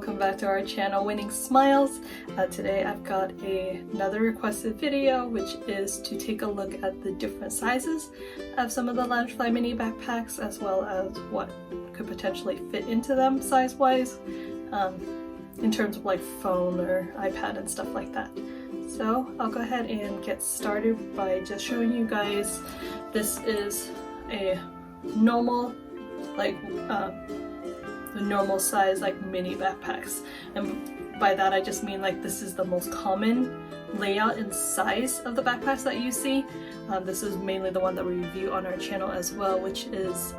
welcome back to our channel, Winning Smiles. Today I've got another requested video, which is to take a look at the different sizes of some of the Loungefly mini backpacks, as well as what could potentially fit into them size-wise, in terms of like phone or iPad and stuff like that. So I'll go ahead and get started by just showing you guys. This is a normal, the normal size like mini backpacks, and by that I just mean like this is the most common layout and size of the backpacks that you see. This is mainly the one that we review on our channel as well, which is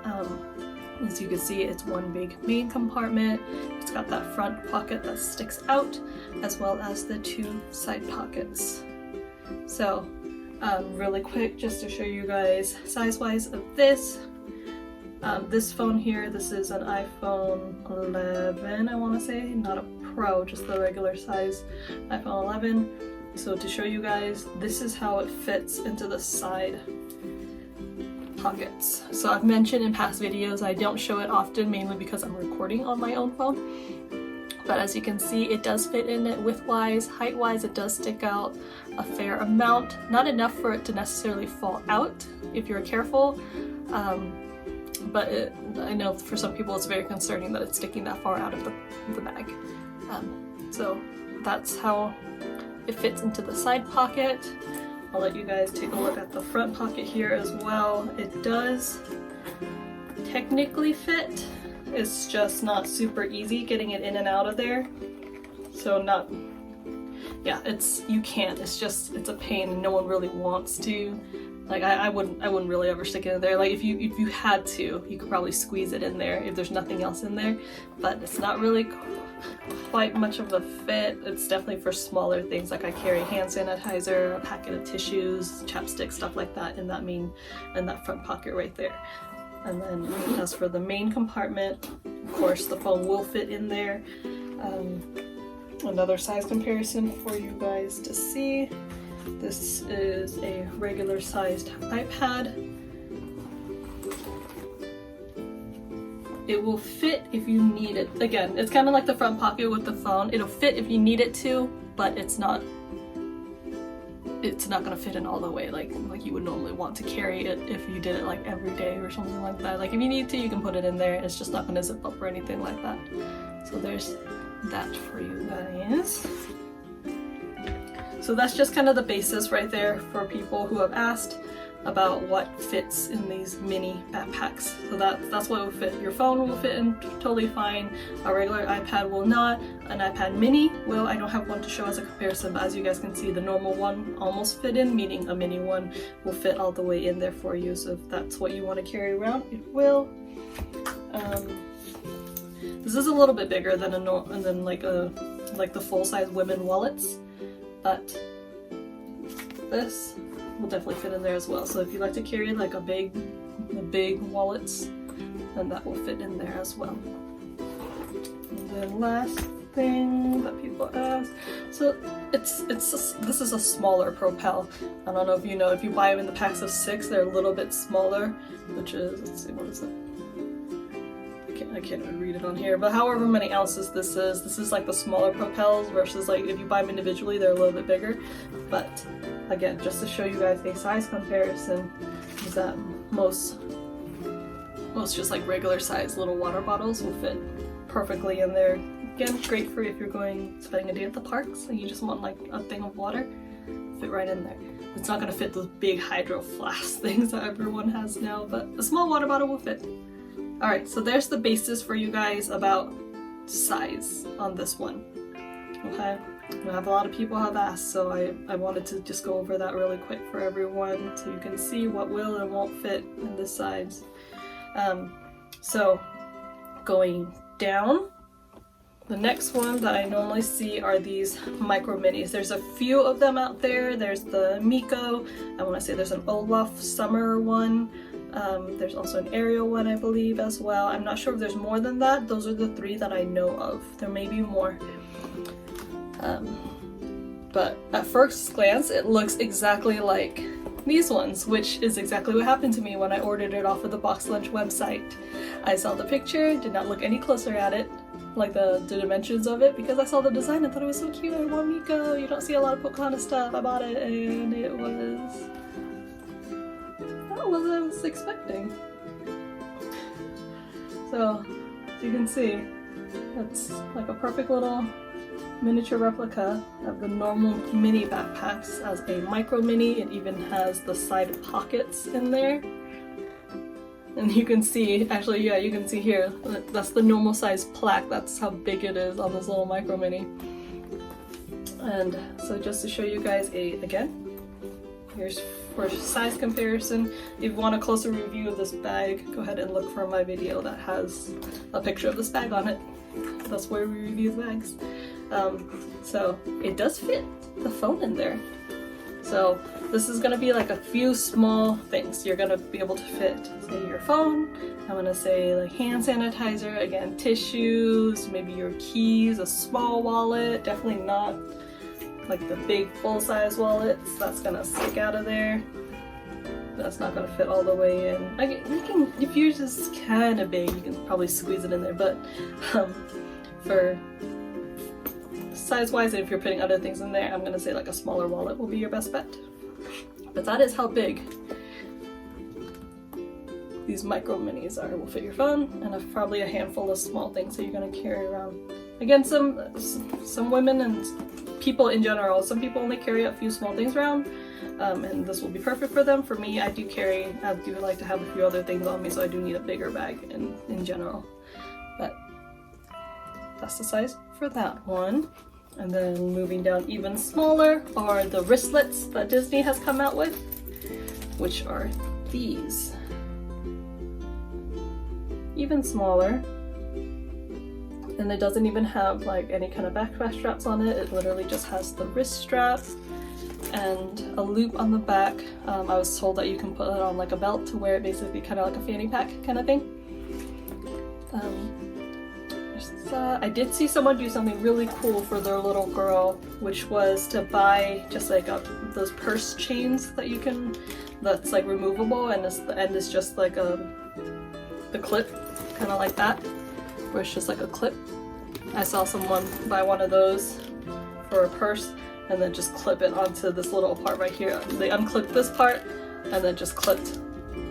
as you can see, it's one big main compartment. It's got that front pocket that sticks out, as well as the two side pockets. So really quick, just to show you guys size-wise of this. This phone here, this is an iPhone 11, I want to say, not a Pro, just the regular size iPhone 11. So to show you guys, this is how it fits into the side pockets. So I've mentioned in past videos I don't show it often, mainly because I'm recording on my own phone. But as you can see, it does fit in it width-wise, height-wise. It does stick out a fair amount. Not enough for it to necessarily fall out if you're careful. But I know for some people it's very concerning that it's sticking that far out of the bag. So that's how it fits into the side pocket. I'll let you guys take a look at the front pocket here as well. It does technically fit. It's just not super easy getting it in and out of there. So you can't. It's a pain and no one really wants to. Like I wouldn't really ever stick it in there. Like if you had to, you could probably squeeze it in there if there's nothing else in there, but it's not really quite much of a fit. It's definitely for smaller things, like I carry hand sanitizer, a packet of tissues, chapstick, stuff like that in that front pocket right there. And then as for the main compartment, of course the phone will fit in there. Another size comparison for you guys to see. This is a regular sized iPad. It will fit if you need it. Again, it's kind of like the front pocket with the phone. It'll fit if you need it to, but it's not gonna fit in all the way like you would normally want to carry it if you did it like every day or something like that. Like if you need to, you can put it in there. It's just not gonna zip up or anything like that. So there's that for you guys. So that's just kind of the basis right there for people who have asked about what fits in these mini backpacks. So that's what will fit. Your phone will fit in totally fine. A regular iPad will not. An iPad mini will. I don't have one to show as a comparison, but as you guys can see, the normal one almost fit in, meaning a mini one will fit all the way in there for you. So if that's what you want to carry around, it will. This is a little bit bigger than like the full-size women wallets, but this will definitely fit in there as well. So if you like to carry like the big wallets, then that will fit in there as well. And then last thing that people ask, so this is a smaller Propel. I don't know if you know, if you buy them in the packs of 6, they're a little bit smaller, which is, let's see, what is it? I can't even read it on here, but however many ounces this is like the smaller Propels versus like if you buy them individually, they're a little bit bigger. But again, just to show you guys a size comparison, is that most just like regular size little water bottles will fit perfectly in there. Again, great for if you're spending a day at the parks and you just want like a thing of water, fit right in there. It's not gonna fit those big hydro flask things that everyone has now, but a small water bottle will fit. Alright, so there's the basis for you guys about size on this one. Okay, I have a lot of people have asked, so I wanted to just go over that really quick for everyone so you can see what will and won't fit in this size. So going down, the next one that I normally see are these micro minis. There's a few of them out there. There's the Miko, I want to say there's an Olaf Summer one. There's also an Ariel one, I believe, as well. I'm not sure if there's more than that. Those are the 3 that I know of. There may be more. But at first glance, it looks exactly like these ones, which is exactly what happened to me when I ordered it off of the Box Lunch website. I saw the picture, did not look any closer at it, like the dimensions of it, because I saw the design and thought it was so cute. I want Miko. You don't see a lot of Pocahontas stuff. I bought it and it was not what I was expecting. So, as you can see, it's like a perfect little miniature replica of the normal mini backpacks as a micro mini. It even has the side pockets in there. And you can see, actually, yeah, you can see here, that's the normal size plaque. That's how big it is on this little micro mini. And so just to show you guys again, here's for size comparison. If you want a closer review of this bag, go ahead and look for my video that has a picture of this bag on it. That's where we review the bags. So it does fit the phone in there. So this is going to be like a few small things. You're going to be able to fit, say, your phone. I'm going to say like hand sanitizer, again, tissues, maybe your keys, a small wallet. Definitely not like the big full-size wallets. That's going to stick out of there. That's not going to fit all the way in. You can, if yours is kind of big, you can probably squeeze it in there. But for size-wise, if you're putting other things in there, I'm going to say like a smaller wallet will be your best bet. But that is how big these micro minis are. Will fit your phone and probably a handful of small things that you're going to carry around. Again, some women and people in general, some people only carry a few small things around, and this will be perfect for them. For me, I do like to have a few other things on me, so I do need a bigger bag in general. But that's the size for that one. And then moving down even smaller are the wristlets that Disney has come out with, which are these. Even smaller. And it doesn't even have like any kind of backpack straps on it. It literally just has the wrist strap and a loop on the back. I was told that you can put it on like a belt to wear it basically kind of like a fanny pack kind of thing. I did see someone do something really cool for their little girl, which was to buy just like those purse chains that you can, that's like removable, and the end is just like the clip, kind of like that, where it's just like a clip. I saw someone buy one of those for a purse and then just clip it onto this little part right here. They unclipped this part and then just clipped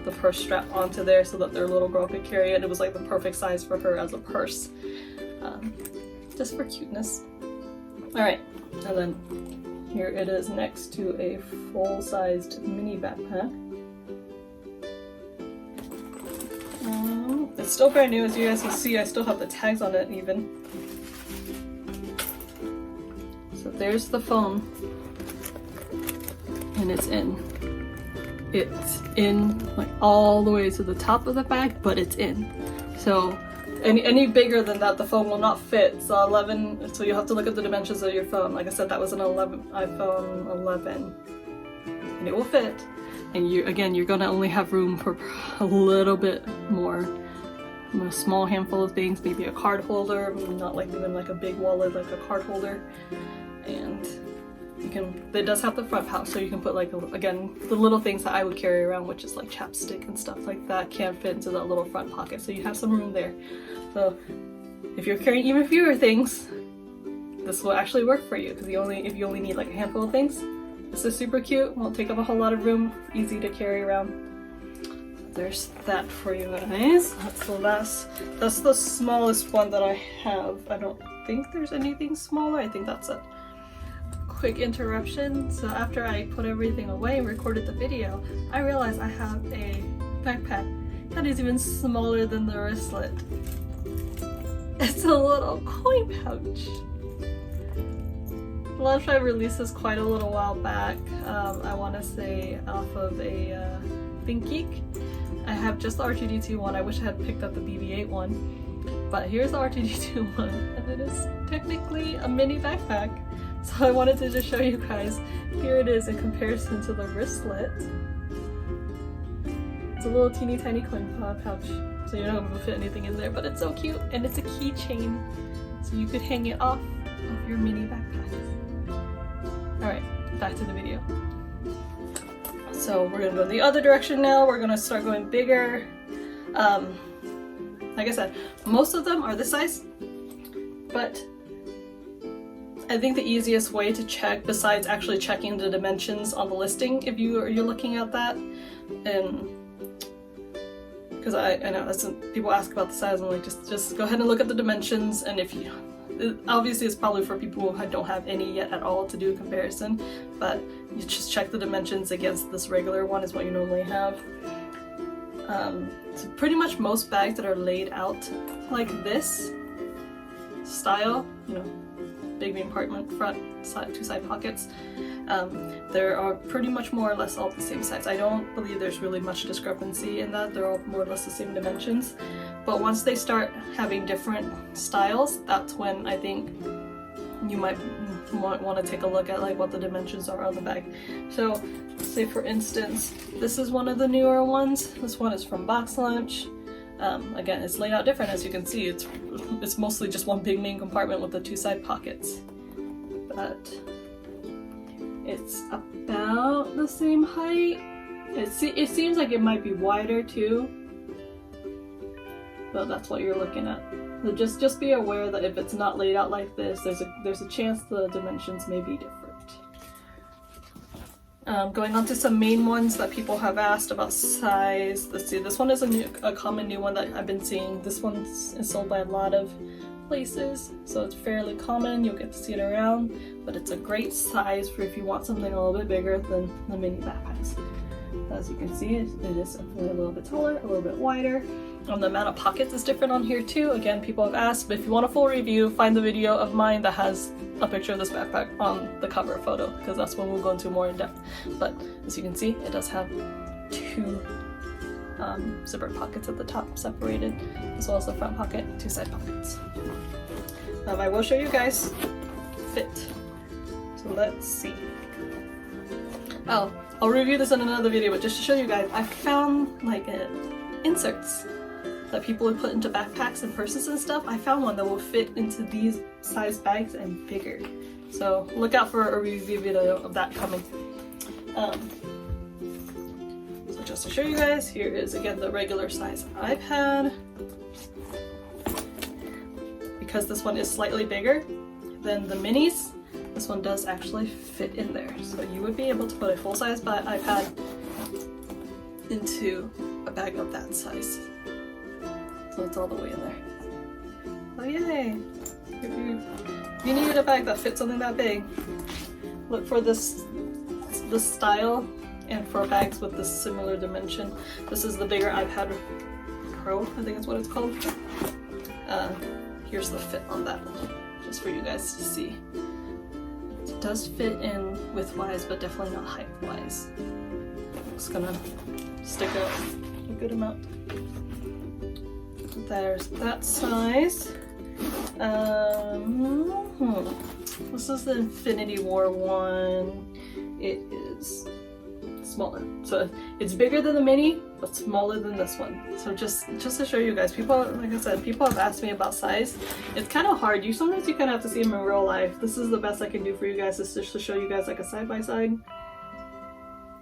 the purse strap onto there so that their little girl could carry it. It was like the perfect size for her as a purse. Just for cuteness. Alright, and then here it is next to a full-sized mini backpack. It's still brand new, as you guys can see. I still have the tags on it even. So there's the phone, and it's in. It's in like all the way to the top of the bag, but it's in. So any bigger than that, the phone will not fit. So 11, so you'll have to look at the dimensions of your phone. Like I said, that was an iPhone 11, and it will fit. And you're gonna only have room for a little bit more, a small handful of things, maybe a card holder, not like even like a big wallet, like a card holder. And it does have the front pouch, so you can put like, again, the little things that I would carry around, which is like chapstick and stuff like that, can fit into that little front pocket, so you have some room there. So if you're carrying even fewer things, this will actually work for you, because if you only need like a handful of things, this is super cute, won't take up a whole lot of room, easy to carry around. There's that for you guys. That's the smallest one that I have. I don't think there's anything smaller. I think that's it. Quick interruption. So after I put everything away and recorded the video, I realized I have a backpack that is even smaller than the wristlet. It's a little coin pouch. Loungefly released this quite a little while back. I want to say off of a ThinkGeek. I have just the R2-D2 one. I wish I had picked up the BB-8 one, but here's the R2-D2 one, and it is technically a mini backpack. So I wanted to just show you guys. Here it is in comparison to the wristlet. It's a little teeny tiny coin pouch, so you're not going to fit anything in there, but it's so cute, and it's a keychain, so you could hang it off of your mini backpacks. Alright, back to the video. So we're gonna go in the other direction now. We're gonna start going bigger. Like I said, most of them are this size, but I think the easiest way to check, besides actually checking the dimensions on the listing, if you're looking at that, and because I know that's people ask about the size, I'm like, just go ahead and look at the dimensions, and if you, obviously it's probably for people who don't have any yet at all to do a comparison, but you just check the dimensions against this regular one is what you normally have. So pretty much most bags that are laid out like this style, you know, big compartment, front, side, two side pockets, there are pretty much more or less all the same size. I don't believe there's really much discrepancy in that. They're all more or less the same dimensions. But once they start having different styles, that's when I think you might want to take a look at like what the dimensions are on the bag. So say for instance, this is one of the newer ones. This one is from Box Lunch. Again, it's laid out different, as you can see. It's mostly just one big main compartment with the two side pockets. But it's about the same height. It seems like it might be wider too. But that's what you're looking at. So just be aware that if it's not laid out like this, there's a chance the dimensions may be different. Going on to some main ones that people have asked about size. Let's see, this one is a common new one that I've been seeing. This one is sold by a lot of places, so it's fairly common. You'll get to see it around, but it's a great size for if you want something a little bit bigger than the mini backpacks. As you can see, it is a little bit taller, a little bit wider. The amount of pockets is different on here too. Again, people have asked, but if you want a full review, find the video of mine that has a picture of this backpack on the cover photo, because that's when we'll go into more in depth. But as you can see, it does have two zipper pockets at the top separated, as well as the front pocket, two side pockets. I will show you guys fit. So let's see. I'll review this in another video, but just to show you guys, I found like inserts that people would put into backpacks and purses and stuff. I found one that will fit into these size bags and bigger. So look out for a review video of that coming. So just to show you guys, here is again the regular size iPad. Because this one is slightly bigger than the minis, this one does actually fit in there. So you would be able to put a full-size iPad into a bag of that size. So it's all the way in there. So yay! If you need a bag that fits something that big, look for this style and for bags with this similar dimension. This is the bigger iPad Pro, I think is what it's called. Here's the fit on that one, just for you guys to see. It does fit in width-wise, but definitely not height-wise. It's gonna stick out a good amount. There's that size. This is the Infinity War one. It is smaller. So it's bigger than the mini, but smaller than this one. So just to show you guys, people, like I said, people have asked me about size. It's kind of hard. Sometimes you kind of have to see them in real life. This is the best I can do for you guys, is just to show you guys like a side-by-side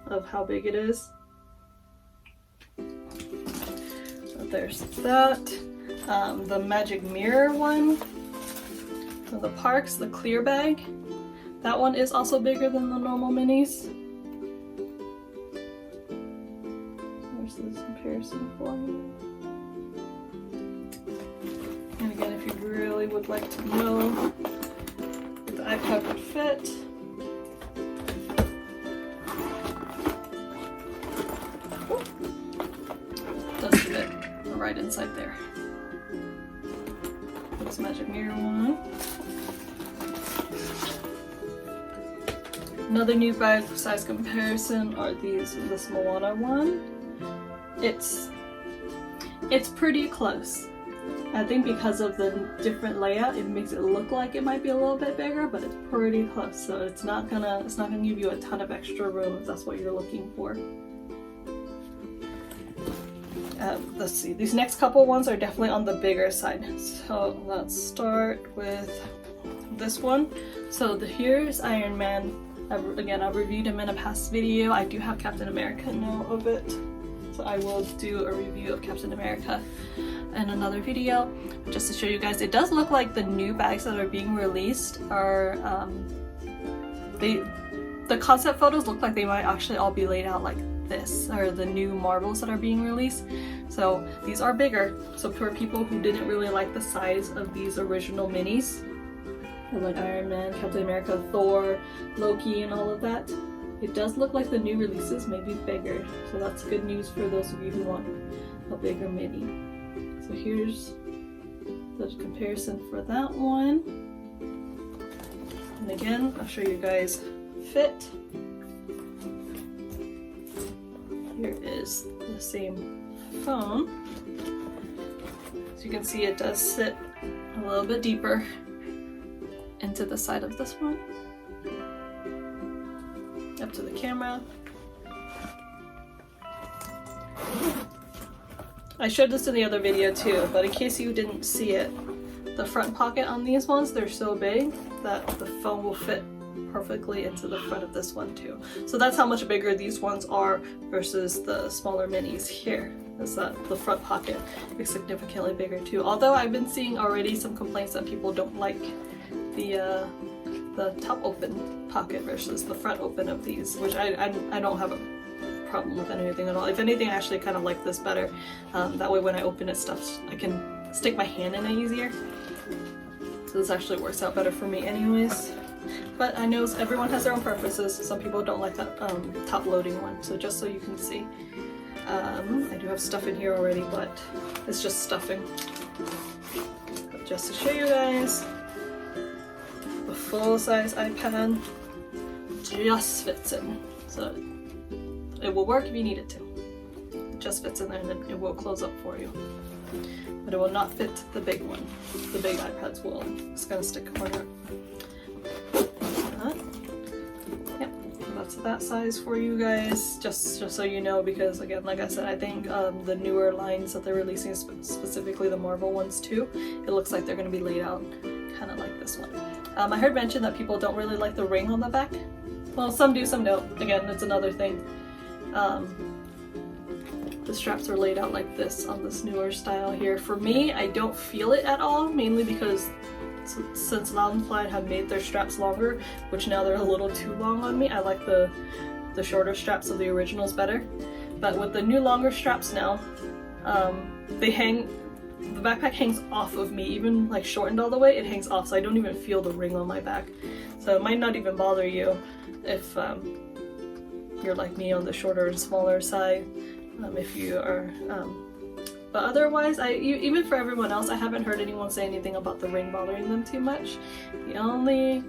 of how big it is. So there's that. The Magic Mirror one. For the Parks, the clear bag. That one is also bigger than the normal minis. There's this comparison for you. And again, if you really would like to know if the iPad would fit, it does fit right inside there. This Magic Mirror one. Another new bag size comparison are this Moana one. It's pretty close. I think because of the different layout, it makes it look like it might be a little bit bigger, but it's pretty close. So it's not gonna give you a ton of extra room if that's what you're looking for. Let's see, these next couple ones are definitely on the bigger side. So let's start with this one. So here's Iron Man I've reviewed him in a past video. I do have Captain America now of it, so I will do a review of Captain America in another video. Just to show you guys, it does look like the new bags that are being released are, the concept photos look like they might actually all be laid out like this, or the new Marvels that are being released. So these are bigger, so for people who didn't really like the size of these original minis, like Iron Man, Captain America, Thor, Loki, and all of that, it does look like the new releases may be bigger. So that's good news for those of you who want a bigger mini. So here's the comparison for that one. And again, I'll show you guys fit. Here is the same phone. So you can see it does sit a little bit deeper into the side of this one. Up to the camera. I showed this in the other video too, but in case you didn't see it, the front pocket on these ones, they're so big that the phone will fit perfectly into the front of this one too. So that's how much bigger these ones are versus the smaller minis here. Is that the front pocket is significantly bigger too. Although I've been seeing already some complaints that people don't like the top open pocket versus the front open of these, which I don't have a problem with anything at all. If anything, I actually kind of like this better. That way when I open it I can stick my hand in it easier. So this actually works out better for me anyways. But I know everyone has their own preferences. Some people don't like that top loading one. So just so you can see, I do have stuff in here already, but it's just stuffing. But just to show you guys, the full-size iPad just fits in. So it will work if you need it to. It just fits in there and then it will close up for you. But it will not fit the big one. The big iPads will. It's gonna stick a corner. Yep, so that's that size for you guys. Just so you know, because again, like I said, I think the newer lines that they're releasing, specifically the Marvel ones too, it looks like they're gonna be laid out kind of like this one. I heard mention that people don't really like the ring on the back. Well, some do, some don't. Again, it's another thing. The straps are laid out like this on this newer style here. For me, I don't feel it at all, mainly because since Loungefly have made their straps longer, which now they're a little too long on me, I like the shorter straps of the originals better. But with the new longer straps now, the backpack hangs off of me, even like shortened all the way, it hangs off, so I don't even feel the ring on my back. So it might not even bother you if you're like me on the shorter and smaller side, if you are, but otherwise, even for everyone else, I haven't heard anyone say anything about the ring bothering them too much. The only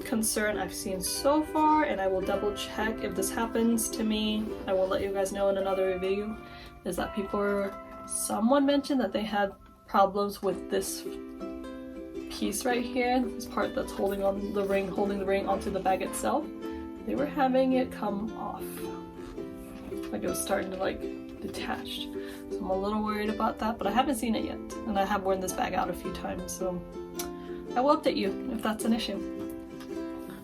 concern I've seen so far, and I will double check if this happens to me, I will let you guys know in another review, is that someone mentioned that they had problems with this piece right here, this part that's holding the ring onto the bag itself. They were having it come off, like it was starting to like detach. So I'm a little worried about that, but I haven't seen it yet, and I have worn this bag out a few times, so I will update you if that's an issue.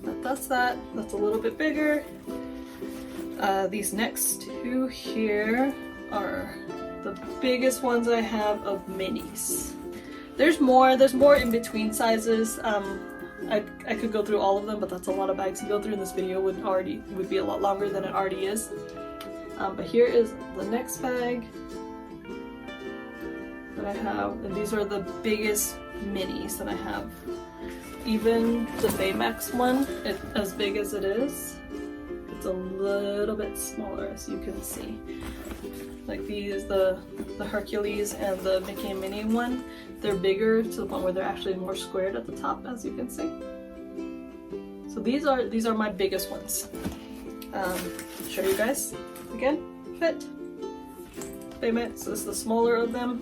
But that's that. That's a little bit bigger. These next two here are the biggest ones I have of minis. There's more in between sizes. I could go through all of them, but that's a lot of bags to go through, and this video would be a lot longer than it already is. But here is the next bag that I have, and these are the biggest minis that I have. Even the Baymax one, as big as it is, it's a little bit smaller, as you can see. Like these, the Hercules and the Mickey and Minnie one, they're bigger to the point where they're actually more squared at the top, as you can see. So these are my biggest ones. Show you guys again. Fit. Baymax is the smaller of them.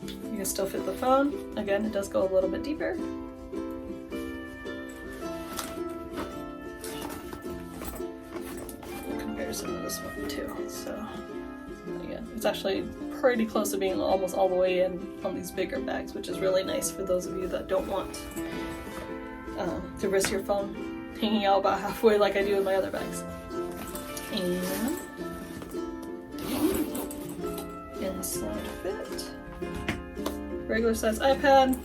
You can still fit the phone. Again, it does go a little bit deeper. Comparison to this one too. So again, it's actually pretty close to being almost all the way in on these bigger bags, which is really nice for those of you that don't want to risk your phone. hanging out about halfway like I do with my other bags. And inside fit, regular size iPad,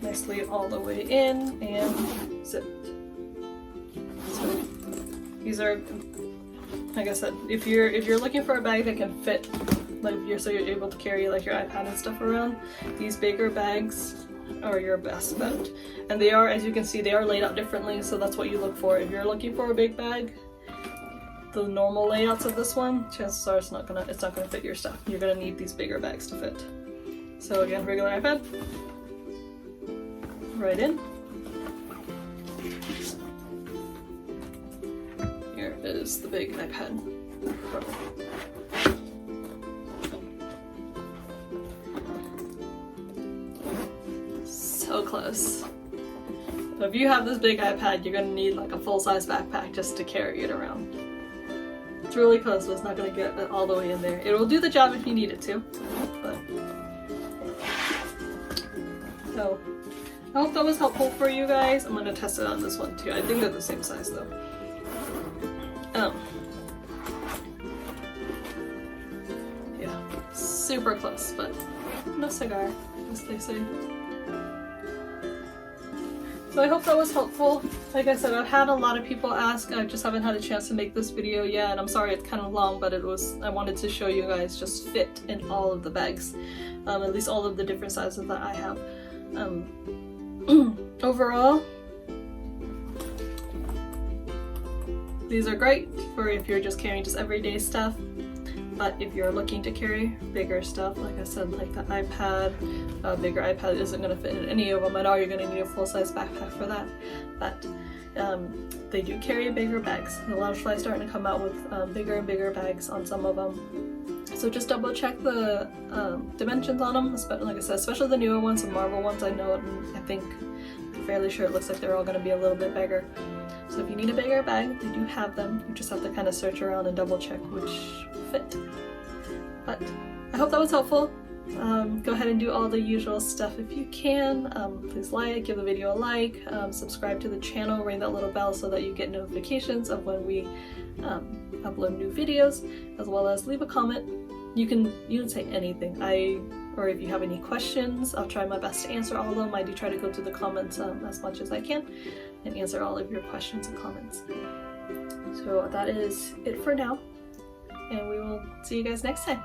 nicely all the way in and zipped. So these are, like I said, if you're looking for a bag that can fit, like so you're able to carry like your iPad and stuff around, these bigger bags are your best bet. And they are, as you can see, they are laid out differently, so that's what you look for. If you're looking for a big bag, the normal layouts of this one, chances are it's not gonna fit your stuff. You're gonna need these bigger bags to fit. So again, regular iPad, right in. Here is the big iPad. So close. But if you have this big iPad, you're gonna need like a full-size backpack just to carry it around. It's really close, but it's not gonna get it all the way in there. It will do the job if you need it to, but... So, I hope that was helpful for you guys. I'm gonna test it on this one too. I think they're the same size though. Yeah, super close, but no cigar, as they say. So I hope that was helpful. Like I said, I've had a lot of people ask, I just haven't had a chance to make this video yet, and I'm sorry it's kind of long, but I wanted to show you guys just fit in all of the bags, at least all of the different sizes that I have. Overall, these are great for if you're just carrying just everyday stuff. But if you're looking to carry bigger stuff, like I said, like the iPad, bigger iPad isn't going to fit in any of them at all. You're going to need a full-size backpack for that. But they do carry bigger bags. The Loungefly is starting to come out with bigger and bigger bags on some of them. So just double check the dimensions on them, like I said, especially the newer ones, the Marvel ones. I know, and I'm fairly sure it looks like they're all going to be a little bit bigger. So if you need a bigger bag, they do have them. You just have to kind of search around and double check which fit. But I hope that was helpful. Go ahead and do all the usual stuff if you can. Please give the video a like, subscribe to the channel, ring that little bell so that you get notifications of when we upload new videos, as well as leave a comment. You can say anything. Or if you have any questions, I'll try my best to answer all of them. I do try to go through the comments as much as I can and answer all of your questions and comments. So that is it for now, and we will see you guys next time.